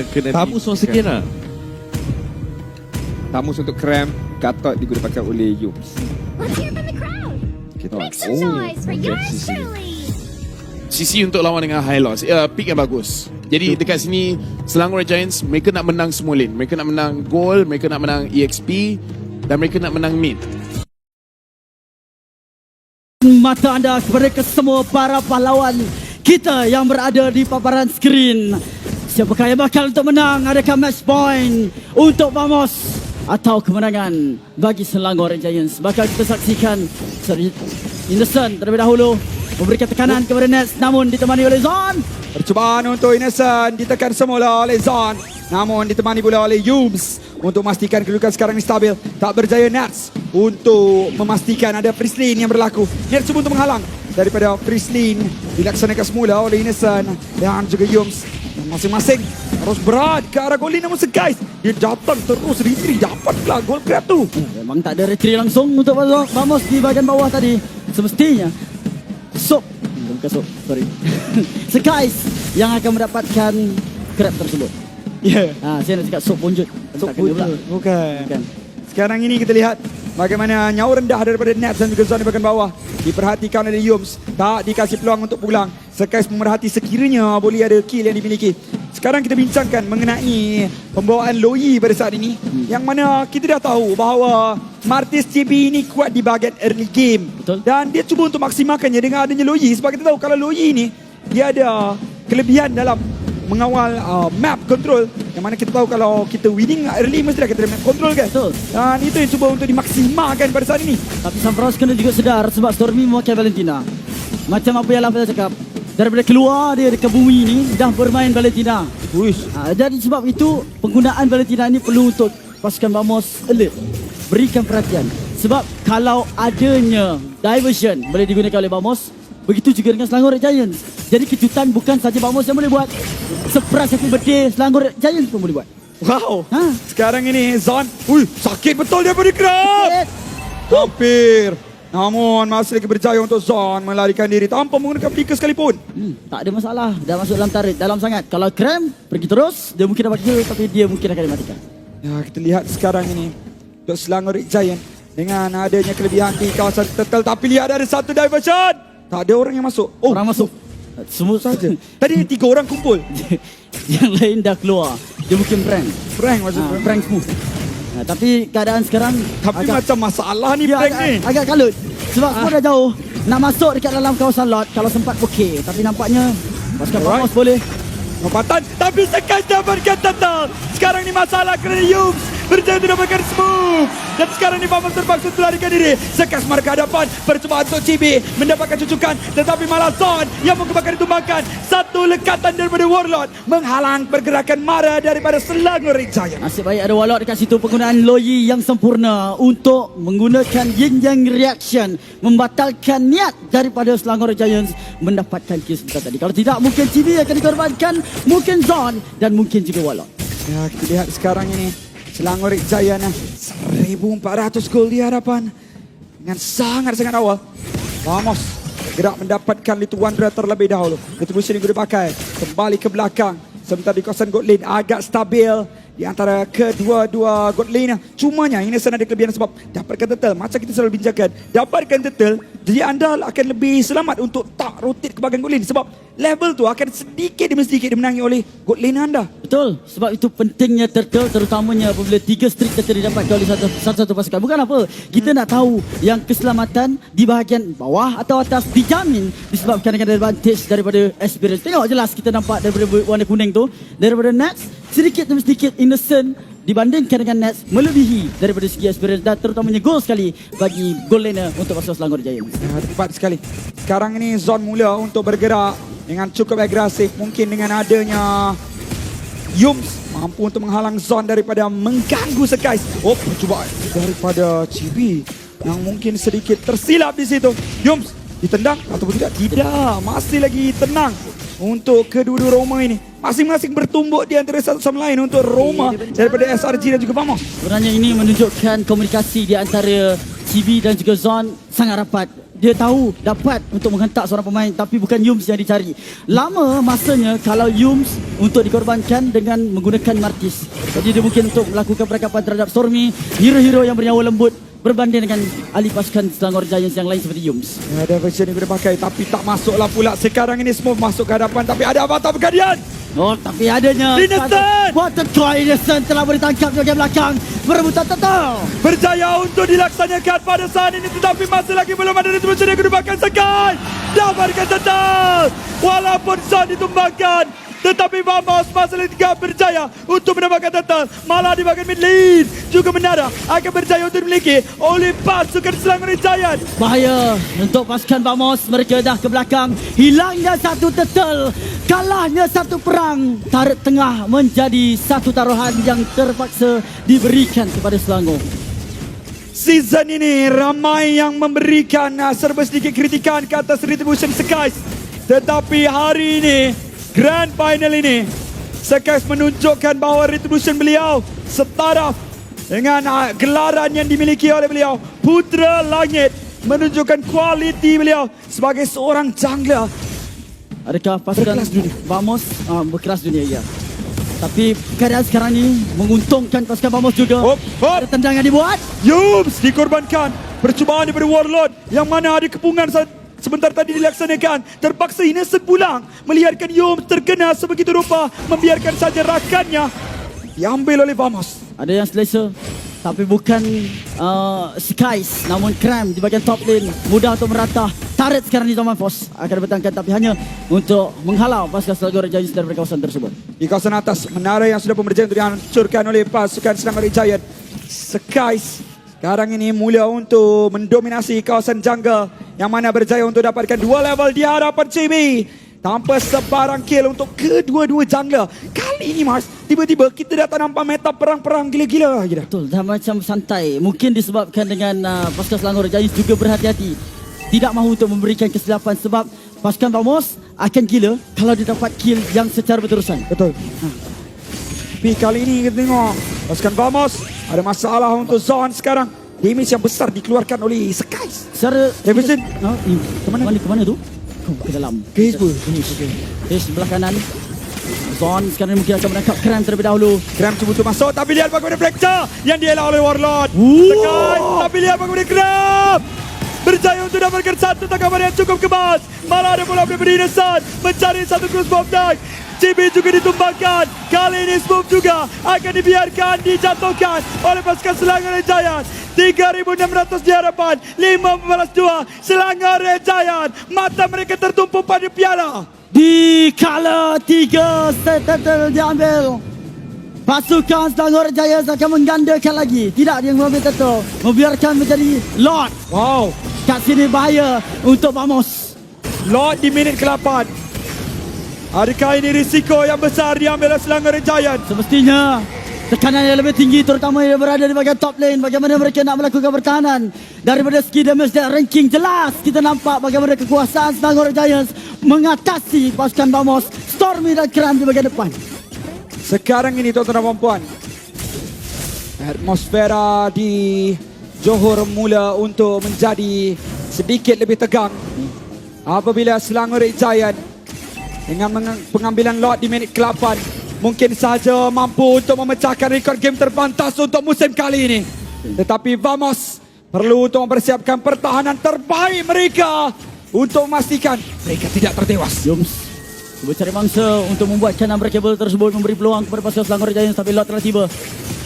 Kena Tamus sikit lah. Tamus untuk Cramp Gatot digunakan oleh Yums. Let's hear from the crowd. Kita Make some noise for yours truly. sisi untuk lawan dengan Highloss, pick yang bagus. Jadi dekat sini Selangor Giants mereka nak menang semua lane. Mereka nak menang gold, mereka nak menang EXP dan mereka nak menang mid. Mata anda kepada kesemua para pahlawan kita yang berada di paparan skrin. Siapakah yang bakal untuk menang? Adakah match point untuk Vamos atau kemenangan bagi Selangor Giants? Bakal kita saksikan Innocent terlebih dahulu memberikan tekanan kepada Nets, namun ditemani oleh Zon. Percubaan untuk Innocent ditekan semula oleh Zon, namun ditemani pula oleh Yums untuk memastikan kedudukan sekarang ini stabil. Tak berjaya Nets untuk memastikan ada Frislin yang berlaku. Nets cuba untuk menghalang daripada Frislin, dilaksanakan semula oleh Innocent dan juga Yums. Masing-masing harus berat ke arah gol ini, namun guys dia datang terus retreat, dapat pula gol grab tu. Memang tak ada retreat langsung untuk Vamos di bahagian bawah tadi. Semestinya Soap, bukan Soap, sorry Skies yang akan mendapatkan grab tersebut. Ya, Saya nak cakap Soap Bonjut. Sok bukan. Sekarang ini kita lihat bagaimana nyawa rendah daripada Nets dan juga Zon di bahagian bawah. Diperhatikan oleh Yums, tak dikasih peluang untuk pulang. Sekais memerhati sekiranya boleh ada kill yang dimiliki. Sekarang kita bincangkan mengenai pembawaan Loyi pada saat ini, yang mana kita dah tahu bahawa Martis CB ini kuat di bahagian early game. Betul. Dan dia cuba untuk maksimalkannya dengan adanya Loyi, sebab kita tahu kalau Loyi ini dia ada kelebihan dalam mengawal map control, yang mana kita tahu kalau kita winning early mesti dah kita ada map control kan. Betul. Dan itu yang cuba untuk dimaksimalkan pada saat ini. Tapi Sampras kena juga sedar sebab Stormy memakai Valentina. Macam apa yang Lafaz cakap, daripada keluar dia dekat bumi ni dah bermain Valentina. Jadi sebab itu penggunaan Valentina ni perlu untuk pasukan Vamos alert, berikan perhatian. Sebab kalau adanya diversion boleh digunakan oleh Vamos, begitu juga dengan Selangor Giants. Jadi kejutan bukan saja Vamos yang boleh buat, surprise happy birthday Selangor Giants pun boleh buat. Wow. Sekarang ini Zon, sakit betul dia beri keras. Hampir. Namun masih lagi berjaya untuk Zon melarikan diri tanpa menggunakan flicker sekalipun. Tak ada masalah, dah masuk dalam tarik, dalam sangat. Kalau Cram pergi terus, dia mungkin dapat kill, tapi dia mungkin akan dimatikan. Ya, kita lihat sekarang ini untuk Selangor Giant dengan adanya kelebihan di kawasan turtle, tapi lihat ada satu diversion. Tak ada orang yang masuk. Orang masuk. Semua saja. Tadi 3 orang kumpul. Yang lain dah keluar. Dia mungkin prank. Prank maksudnya. Prank smooth. Tapi keadaan sekarang tapi agak, macam masalah ni prank ni. Agak kalut. Sebab semua dah jauh. Nak masuk dekat dalam kawasan lot, kalau sempat okey. Tapi nampaknya pasukan Vamos boleh. Lompatan, tapi sekali dapatkan total. Sekarang ni masalah kerana Yums berjaya untuk dapatkan smooth. Dan sekarang ni Vamos terpaksa melarikan diri. Sekas markah hadapan, percubaan untuk CB mendapatkan cucukan, tetapi malah Zon yang mengembangkan ditumbangkan. Satu lekatan daripada Warlord menghalang pergerakan Mara daripada Selangor Giant. Nasib baik ada Warlord dekat situ. Penggunaan Loyi yang sempurna untuk menggunakan yin yang reaction, membatalkan niat daripada Selangor Giants mendapatkan kill sebentar tadi. Kalau tidak, mungkin CB akan dikorbankan, mungkin Zon dan mungkin juga Warlord. Ya, kita lihat sekarang ini Selangor Giant 1400 gol di hadapan dengan sangat-sangat awal. Vamos gerak mendapatkan Little Wanderer terlebih dahulu. Retribution yang dipakai kembali ke belakang, sementara di kawasan god lane agak stabil di antara kedua-dua god lane. Cumanya Innocent ada kelebihan sebab dapatkan turtle. Macam kita selalu bincangkan, dapatkan turtle jadi anda akan lebih selamat untuk tak rotate ke bahagian god lane, sebab level tu akan sedikit demi sedikit dimenangi oleh god lane anda. Betul, sebab itu pentingnya turtle, terutamanya apabila 3 streak turtle didapatkan oleh satu-satu pasukan. Bukan apa, kita nak tahu yang keselamatan di bahagian bawah atau atas dijamin disebabkan dengan advantage daripada experience. Tengok jelas kita nampak daripada warna kuning tu, daripada Nets sedikit demi sedikit Innocent dibandingkan dengan Nets melebihi daripada segi experience dan terutamanya gol sekali bagi goal laner untuk pasukan Selangor Giants. Ya, tepat sekali. Sekarang ini Zon mula untuk bergerak dengan cukup agresif. Mungkin dengan adanya Yums mampu untuk menghalang Zon daripada mengganggu Skies. Percubaan daripada Chibi yang mungkin sedikit tersilap di situ. Yums ditendang ataupun tidak? Tidak, masih lagi tenang untuk kedua-dua Roma ini. Masing-masing bertumbuk di antara satu sama lain untuk Roma daripada SRG dan juga Vamos. Sebenarnya ini menunjukkan komunikasi di antara CB dan juga Zon sangat rapat. dia tahu dapat untuk menghentak seorang pemain, tapi bukan Yums yang dicari. Lama masanya kalau Yums untuk dikorbankan dengan menggunakan Martis. Jadi dia mungkin untuk melakukan perangkapan terhadap Stormy, hero-hero yang bernyawa lembut, berbanding dengan ahli pasukan Selangor Giants yang lain seperti Yums. Ada version yang boleh pakai tapi tak masuklah pula. Sekarang ini semua masuk ke hadapan tapi ada Avatar Guardian. Oh, tapi adanya Innocent! Water Coin Innocent telah ditangkap di bahagian belakang. Perebutan total. Berjaya untuk dilaksanakan pada saat ini tetapi masih lagi belum ada retribution yang kedapatkan Sky. Dapatkan total. Walaupun Zon ditumbangkan, tetapi Vamos masih lagi berjaya untuk mendapatkan total. Malah di bahagian mid lane juga Menara akan berjaya untuk dimiliki oleh pasukan Selangor Giants. Bahaya untuk pasukan Vamos. Mereka dah ke belakang. Hilangnya satu total. Kalahnya satu perang. Turret tengah menjadi satu taruhan yang terpaksa diberikan kepada Selangor. Season ini ramai yang memberikan serba sedikit kritikan ke atas Retribution Skies. Tetapi hari ini, Grand Final ini, Skies menunjukkan bahawa Retribution beliau setaraf dengan gelaran yang dimiliki oleh beliau. Putra Langit menunjukkan kualiti beliau sebagai seorang jungler. Adakah pasukan Berkelas dunia. Vamos berkelas dunia, ya. Tapi keadaan sekarang ini menguntungkan pasukan Vamos juga. Hop. Ada tendangan dibuat. Yums dikorbankan. Percubaan daripada Warlord yang mana ada kepungan sebentar tadi dilaksanakan. Terpaksa Innocent pulang melihatkan Yums terkena sebegitu rupa, membiarkan saja rakannya diambil oleh Vamos. Ada yang selesa, tapi bukan Skies, namun Cram di bahagian top lane. Mudah untuk merata. Turret sekarang di Taman Force akan dibatangkan, tapi hanya untuk menghalau pasukan Selangor Giants dari kawasan tersebut. Di kawasan atas, menara yang sudah berjaya untuk dihancurkan oleh pasukan Selangor Giants. Skies sekarang ini mula untuk mendominasi kawasan jungle, yang mana berjaya untuk dapatkan 2 level di hadapan CB. Tanpa sebarang kill untuk kedua-dua jungler. Kali ini Mars, tiba-tiba kita dah tak nampak meta perang-perang gila-gila lagi dah. Betul, dah macam santai. Mungkin disebabkan dengan pasukan Selangor Giants juga berhati-hati. Tidak mahu untuk memberikan kesilapan sebab pasukan Vamos akan gila kalau dia dapat kill yang secara berterusan. Betul. Tapi kali ini kita tengok pasukan Vamos ada masalah untuk Zon sekarang. Damage yang besar dikeluarkan oleh Skies. Secara Davidson. ke mana tu? Ke dalam. Ke Hizbul. Sebelah kanan. Zon sekarang mungkin akan menangkap Cram terlebih dahulu. Cram cuba untuk masuk tapi lihat bagaimana fracture yang dielak oleh Warlord. Ooh. Skies tapi lihat bagaimana Cram berjaya untuk dapatkan satu tangkapan yang cukup kemas. Malah ada bola daripada Innocent mencari satu crossbow attack. CB juga ditumbangkan. Kali ini Smooth juga akan dibiarkan dijatuhkan oleh pasukan Selangor Giants. 3.600 di hadapan 15-2 Selangor Giants. Mata mereka tertumpu pada piala. Di kala 3 set total diambil, pasukan Selangor Giants akan menggandakan lagi. Tidak dia mengambil total, membiarkan menjadi Lord. Wow. Kat sini bahaya untuk Vamos. Lord di minit ke-8. Adakah ini risiko yang besar diambil oleh Selangor Giants? Semestinya tekanan yang lebih tinggi, terutama yang berada di bahagian top lane. Bagaimana mereka nak melakukan pertahanan. Daripada segi damage dan ranking, jelas kita nampak bagaimana kekuasaan Selangor Giants mengatasi pasukan Vamos. Stormy dan Cram di bahagian depan. Sekarang ini tuan-tuan dan puan, atmosfera di Johor mula untuk menjadi sedikit lebih tegang apabila Selangor Giants dengan pengambilan lot di minit ke-8 mungkin saja mampu untuk memecahkan rekod game terpantas untuk musim kali ini. Tetapi Vamos perlu untuk mempersiapkan pertahanan terbaik mereka untuk memastikan mereka tidak tertewas. Yums cuba cari mangsa untuk membuatkan unbreakable tersebut, memberi peluang kepada pasukan Selangor Giants, tapi lot telah tiba.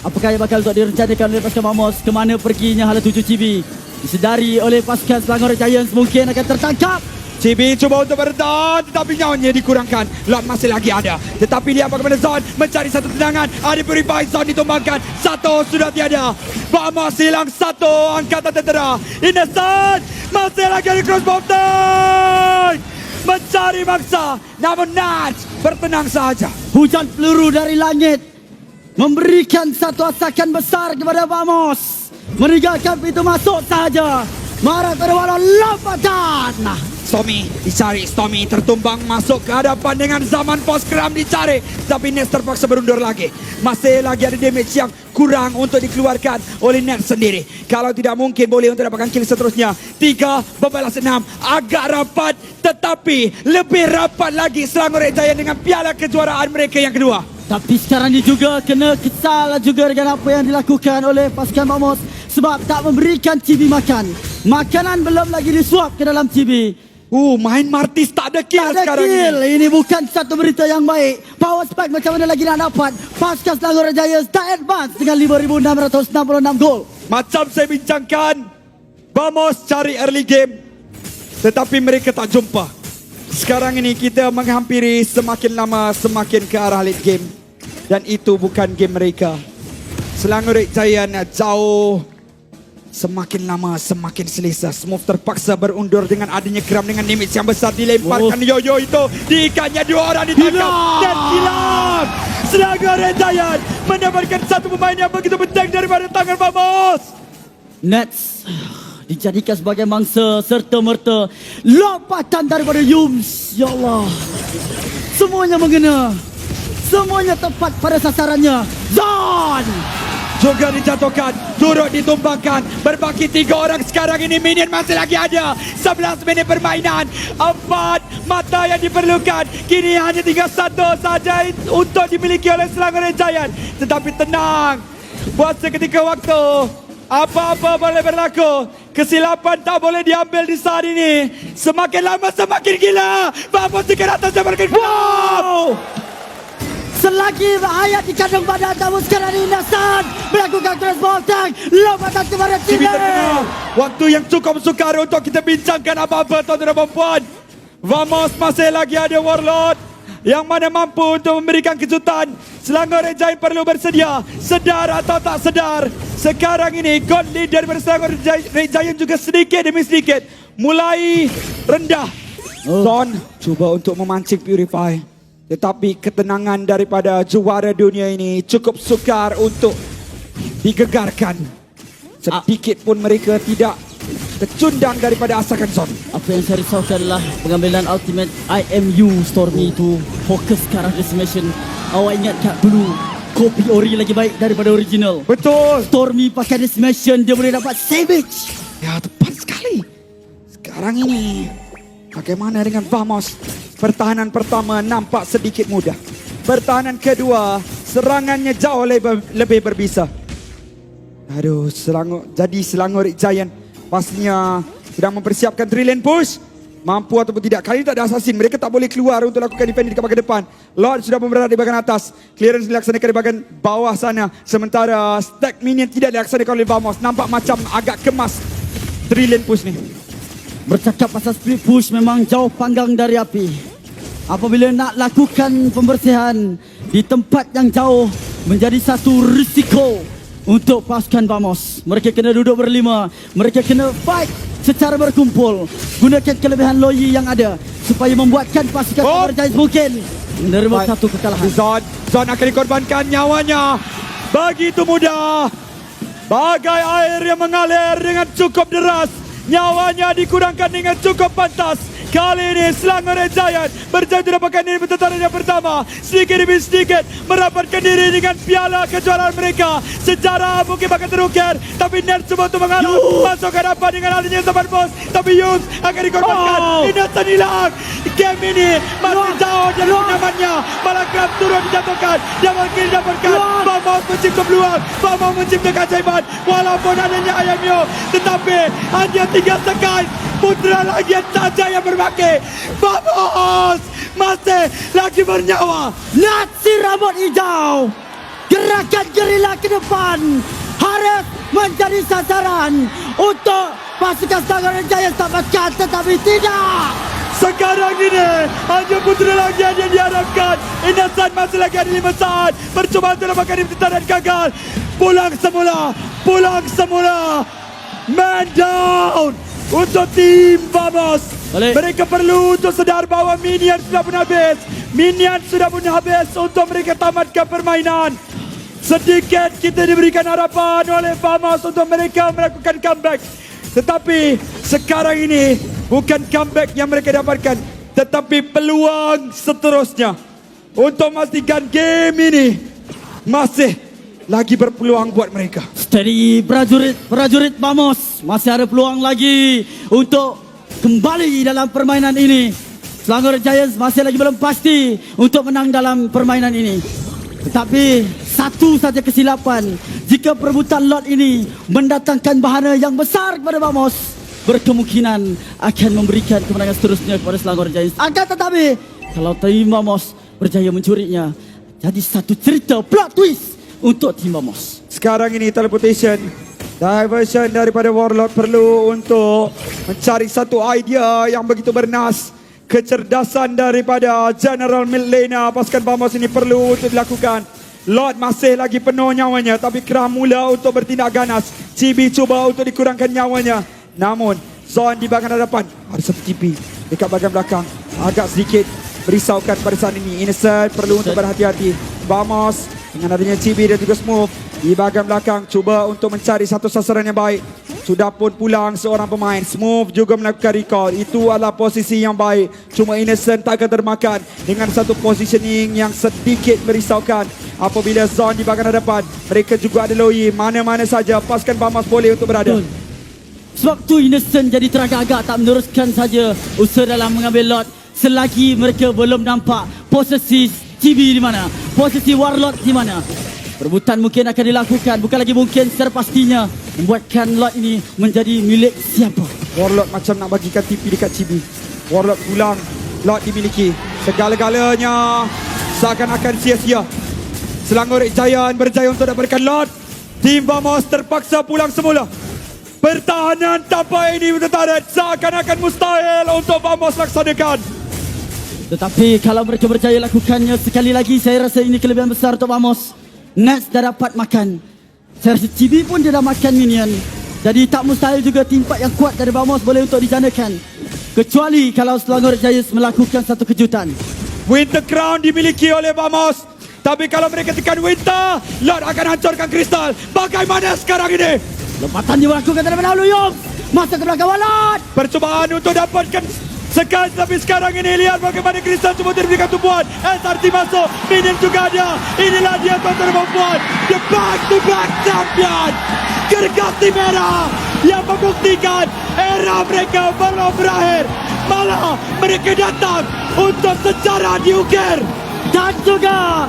Apakah yang bakal untuk direncanakan oleh pasukan Vamos? Kemana perginya hala 7 CB? Disedari oleh pasukan Selangor Giants mungkin akan tertangkap. CB cuba untuk bertahan tetapi nyawanya dikurangkan. Lot masih lagi ada. Tetapi lihat bagaimana Zon mencari satu tendangan. Ada Purify, Zon ditumbangkan. Satu sudah tiada. Vamos hilang satu angkatan tentera. Innocent masih lagi ada crossbow tank. Mencari mangsa. Namun Nats bertenang sahaja. Hujan peluru dari langit memberikan satu asakan besar kepada Vamos. Meninggalkan pintu masuk sahaja. Marah pada walau lompatan. Stormy dicari, Stormy tertumbang masuk ke hadapan dengan zaman post Cram dicari. Tapi Ness terpaksa berundur lagi. Masih lagi ada damage yang kurang untuk dikeluarkan oleh Nets sendiri. Kalau tidak mungkin boleh untuk dapatkan kill seterusnya. 3 membalas 6. Agak rapat tetapi lebih rapat lagi Selangor Red Giant dengan piala kejuaraan mereka yang kedua. Tapi sekarang ni juga kena kesal juga dengan apa yang dilakukan oleh pasukan Vamos sebab tak memberikan Chibi makan. Makanan belum lagi disuap ke dalam Chibi. Main Martis tak ada kill Tak ada sekarang kill. ini. Ini bukan satu berita yang baik. Power spike macam mana lagi nak dapat? Pasukan Selangor Red Giants tak advance dengan 5,666 gol. Macam saya bincangkan, Vamos cari early game tetapi mereka tak jumpa. Sekarang ini kita menghampiri semakin lama semakin ke arah late game. Dan itu bukan game mereka. Selangor Red Giant jauh. Semakin lama semakin selesa. Smooth terpaksa berundur dengan adanya geram dengan damage yang besar. Dilemparkan Yoyo itu. Diikatnya 2 orang ditangkap. Dan hilang. Selangor Red Giant mendapatkan satu pemain yang begitu penting daripada tangan Vamos. Nets dijadikan sebagai mangsa serta merta lompatan daripada Yums. Ya Allah. Semuanya mengena. Semuanya tepat pada sasarannya. Zon Juga dijatuhkan, turut ditumbangkan. Berbaki 3 orang sekarang ini. Minion masih lagi ada. 11 minit permainan. 4 mata yang diperlukan. Kini hanya tinggal 1 saja untuk dimiliki oleh Selangor Red Giant. Tetapi tenang, buat seketika waktu, apa-apa boleh berlaku. Kesilapan tak boleh diambil di saat ini. Semakin lama semakin gila. Vamos ke atas dan berkait. Wow! selagi bahaya di kandang badan, namun sekarang ini Nasan melakukan crossbow attack, lompatan kepada Chile. Waktu yang cukup sukar untuk kita bincangkan apa-apa, tuan-tuan dan puan. Vamos masih lagi ada Warlord yang mana mampu untuk memberikan kejutan. Selangor Red Giant perlu bersedia, sedar atau tak sedar. Sekarang ini god lead daripada Selangor Red Giant juga sedikit demi sedikit mulai rendah. Zon cuba untuk memancing Purify, tetapi ketenangan daripada juara dunia ini cukup sukar untuk digegarkan. Sedikit pun mereka tidak tercundang daripada asakan Zon. Apa yang saya risaukan adalah pengambilan ultimate IMU Stormy itu fokus ke arah decimation. Awak ingat tak dulu kopi ori lagi baik daripada original. Betul. Stormy pakai decimation, dia boleh dapat savage. Ya, tepat sekali. Sekarang ini bagaimana dengan Vamos? Pertahanan pertama nampak sedikit mudah. Pertahanan kedua serangannya jauh lebih berbisa. Aduh, Selangor Red Giant pastinya sedang mempersiapkan 3-lane push. Mampu ataupun tidak. Kali ini tak ada assassin. Mereka tak boleh keluar untuk lakukan defend di bahagian depan. Lord sudah berada di bahagian atas. Clearance dilaksanakan di bahagian bawah sana. Sementara stack minion tidak dilaksanakan oleh Vamos. Nampak macam agak kemas 3-lane push ni. Bercakap pasal split push memang jauh panggang dari api. Apabila nak lakukan pembersihan di tempat yang jauh menjadi satu risiko untuk pasukan Vamos. Mereka kena duduk berlima. Mereka kena fight secara berkumpul. Gunakan kelebihan Loyi yang ada supaya membuatkan pasukan Selangor Giants mungkin menerima satu kekalahan. Zon akan dikorbankan nyawanya. Begitu mudah. Bagai air yang mengalir dengan cukup deras. Nyawanya dikurangkan dengan cukup pantas. Kali ini Selangor Red Giant berjaya dapatkan diri pertandingan yang pertama. Sedikit demi sedikit merapatkan diri dengan piala kejuaraan mereka. Sejarah mungkin bakal terukir, tapi Nerd cuba untuk mengalah. Masuk ke depan dengan adanya sahabat bos, tapi Yus akan dikorbankan. Innocent hilang. Game ini masih jauh dari namanya. Malah Krab turun dijatuhkan. Dia mungkin didapatkan. Vamos mencipta peluang, Vamos mencipta keajaiban. Walaupun adanya IMU, tetapi hanya 3 sekali. Putra lagi saja yang berbaki. Vamos masih lagi bernyawa. Nazi rambut hijau, gerakan gerila ke depan harus menjadi sasaran untuk pasukan Selangor Red Giants dapatkan, tetapi tidak. Sekarang ini hanya putra lagi yang diharapkan. Innocent masih lagi ada 5 saat. Percubaan untuk dapatkan dan gagal. Pulang semula. Man down untuk tim Vamos. Mereka perlu untuk sedar bahawa minion sudah pun habis. Untuk mereka tamatkan permainan. Sedikit kita diberikan harapan oleh Vamos untuk mereka melakukan comeback. Tetapi sekarang ini bukan comeback yang mereka dapatkan, tetapi peluang seterusnya untuk memastikan game ini masih lagi berpeluang buat mereka. Steady prajurit Vamos. Masih ada peluang lagi untuk kembali dalam permainan ini. Selangor Giants masih lagi belum pasti untuk menang dalam permainan ini. Tetapi satu saja kesilapan, jika perebutan lot ini mendatangkan bahaya yang besar kepada Vamos, berkemungkinan akan memberikan kemenangan seterusnya kepada Selangor Giants. Akan tetapi kalau tim Vamos berjaya mencurinya, jadi satu cerita plot twist untuk tim Vamos. Sekarang ini teleportation, diversion daripada Warlord perlu untuk mencari satu idea yang begitu bernas. Kecerdasan daripada General Midlaner pasukan Vamos ini perlu untuk dilakukan. Lord masih lagi penuh nyawanya, tapi Kram mula untuk bertindak ganas. Chibi cuba untuk dikurangkan nyawanya. Namun Zon di bahagian hadapan, ada satu TP dekat bahagian belakang, agak sedikit merisaukan pada saat ini. Innocent perlu untuk berhati-hati. Vamos dengan adanya Chibi dan juga Smooth di bahagian belakang cuba untuk mencari satu sasaran yang baik. Sudah pun pulang seorang pemain. Smooth juga melakukan recall. Itu adalah posisi yang baik. Cuma Innocent tak akan termakan dengan satu positioning yang sedikit merisaukan. Apabila Zon di bahagian hadapan, mereka juga ada Loi. Mana-mana saja pasukan Vamos boleh untuk berada. Sebab tu Innocent jadi teragak-agak tak meneruskan saja usaha dalam mengambil lot selagi mereka belum nampak posisi Chibi di mana, posisi Warlord di mana. Perebutan mungkin akan dilakukan, bukan lagi mungkin, secara pastinya membuatkan lot ini menjadi milik siapa. Warlord macam nak bagikan TP dekat Chibi. Warlord pulang, lot dimiliki. Segala-galanya seakan-akan sia-sia. Selangor Giants berjaya untuk dapatkan lot. Tim Vamos terpaksa pulang semula. Pertahanan tanpa ini bertahan seakan-akan mustahil untuk Vamos laksanakan. Tetapi kalau mereka berjaya lakukannya sekali lagi, saya rasa ini kelebihan besar untuk Vamos. Nets dah dapat makan. Saya rasa Chibi pun dia dah makan minion. Jadi tak mustahil juga tim fight yang kuat dari Vamos boleh untuk dijanakan. Kecuali kalau Selangor Giants melakukan satu kejutan. Winter Crown dimiliki oleh Vamos. Tapi kalau mereka tekan Winter, Lord akan hancurkan Kristal. Bagaimana sekarang ini? Lompatan dilakukan terlebih dahulu, Yom. Masa ke belakang Walad. Percubaan untuk dapatkan sekali, tapi sekarang ini lihat bagaimana Kristal cuba diberikan tumpuan. SRT masuk, minion juga ada. Inilah dia tuan-tuan dan puan, the back-to-back champion Gergasi Merah yang membuktikan era mereka belum berakhir. Malah mereka datang untuk sejarah diukir. Dan juga